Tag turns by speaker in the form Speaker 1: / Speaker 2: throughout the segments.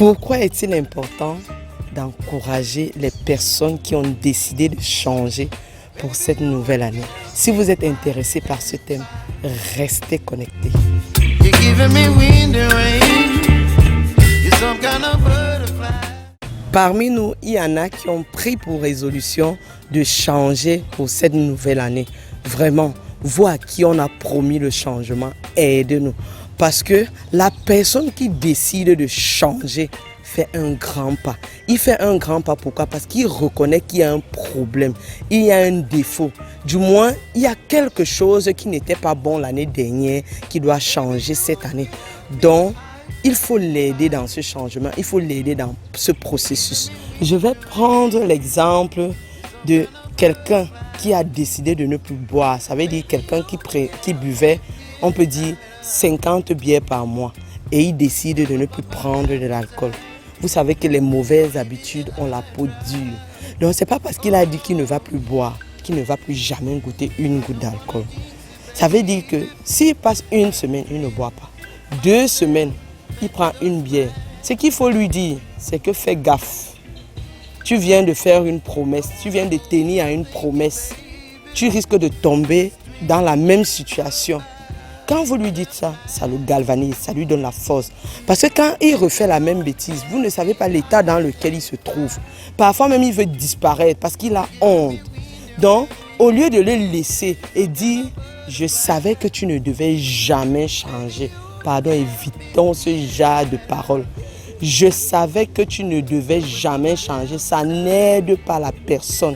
Speaker 1: Pourquoi est-il important d'encourager les personnes qui ont décidé de changer pour cette nouvelle année? Si vous êtes intéressé par ce thème, restez connectés. Parmi nous, il y en a qui ont pris pour résolution de changer pour cette nouvelle année. Vraiment, vous à qui on a promis le changement, aidez-nous. Parce que la personne qui décide de changer fait un grand pas. Il fait un grand pas, pourquoi? Parce qu'il reconnaît qu'il y a un problème, il y a un défaut. Du moins, il y a quelque chose qui n'était pas bon l'année dernière, qui doit changer cette année. Donc, il faut l'aider dans ce changement, il faut l'aider dans ce processus. Je vais prendre l'exemple de quelqu'un qui a décidé de ne plus boire. Ça veut dire quelqu'un qui buvait, on peut dire, 50 bières par mois et il décide de ne plus prendre de l'alcool. Vous savez que les mauvaises habitudes ont la peau dure. Donc ce n'est pas parce qu'il a dit qu'il ne va plus boire, qu'il ne va plus jamais goûter une goutte d'alcool. Ça veut dire que s'il passe une semaine, il ne boit pas. 2 semaines, il prend une bière. Ce qu'il faut lui dire, c'est que fais gaffe. Tu viens de faire une promesse, tu viens de tenir à une promesse. Tu risques de tomber dans la même situation. Quand vous lui dites ça, ça le galvanise, ça lui donne la force. Parce que quand il refait la même bêtise, vous ne savez pas l'état dans lequel il se trouve. Parfois même, il veut disparaître parce qu'il a honte. Donc, au lieu de le laisser et dire, je savais que tu ne devais jamais changer. Pardon, évitons ce genre de paroles. Je savais que tu ne devais jamais changer. Ça n'aide pas la personne.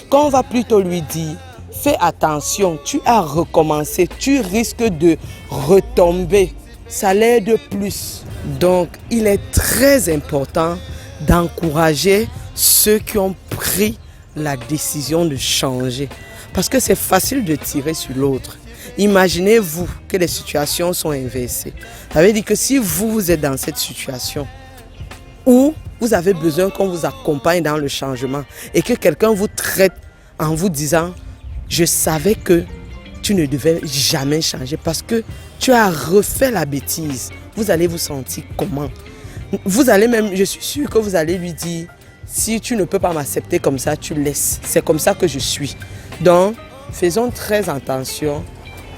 Speaker 1: Quand on va plutôt lui dire, fais attention, tu as recommencé, tu risques de retomber. Ça l'aide plus. Donc, il est très important d'encourager ceux qui ont pris la décision de changer. Parce que c'est facile de tirer sur l'autre. Imaginez-vous que les situations sont inversées. Ça veut dire que si vous êtes dans cette situation où vous avez besoin qu'on vous accompagne dans le changement et que quelqu'un vous traite en vous disant « Je savais que tu ne devais jamais changer parce que tu as refait la bêtise. » Vous allez vous sentir comment? Vous allez même, je suis sûr que vous allez lui dire « Si tu ne peux pas m'accepter comme ça, tu laisses. C'est comme ça que je suis. » Donc, faisons très attention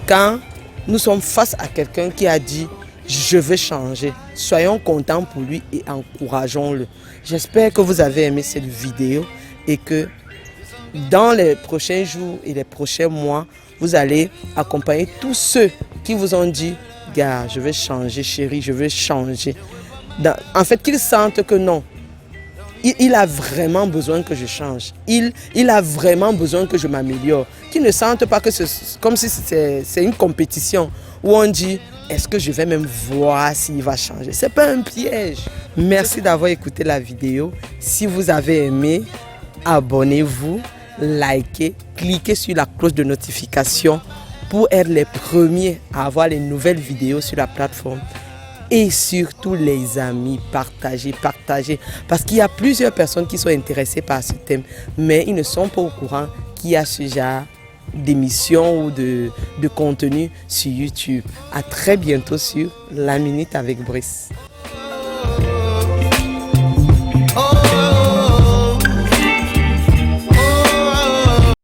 Speaker 1: quand nous sommes face à quelqu'un qui a dit « Je veux changer ». Soyons contents pour lui et encourageons-le. J'espère que vous avez aimé cette vidéo et que dans les prochains jours et les prochains mois, vous allez accompagner tous ceux qui vous ont dit « Gars, je veux changer, chérie, je veux changer ». En fait, qu'ils sentent que non, il a vraiment besoin que je change. Il a vraiment besoin que je m'améliore. Qu'ils ne sentent pas que c'est comme si c'est une compétition où on dit « Est-ce que je vais même voir s'il va changer ?» Ce n'est pas un piège. Merci d'avoir écouté la vidéo. Si vous avez aimé, abonnez-vous. Likez, cliquez sur la cloche de notification pour être les premiers à avoir les nouvelles vidéos sur la plateforme. Et surtout les amis, partagez. Parce qu'il y a plusieurs personnes qui sont intéressées par ce thème, mais ils ne sont pas au courant qu'il y a ce genre d'émissions ou de contenu sur YouTube. À très bientôt sur La Minute avec Brice.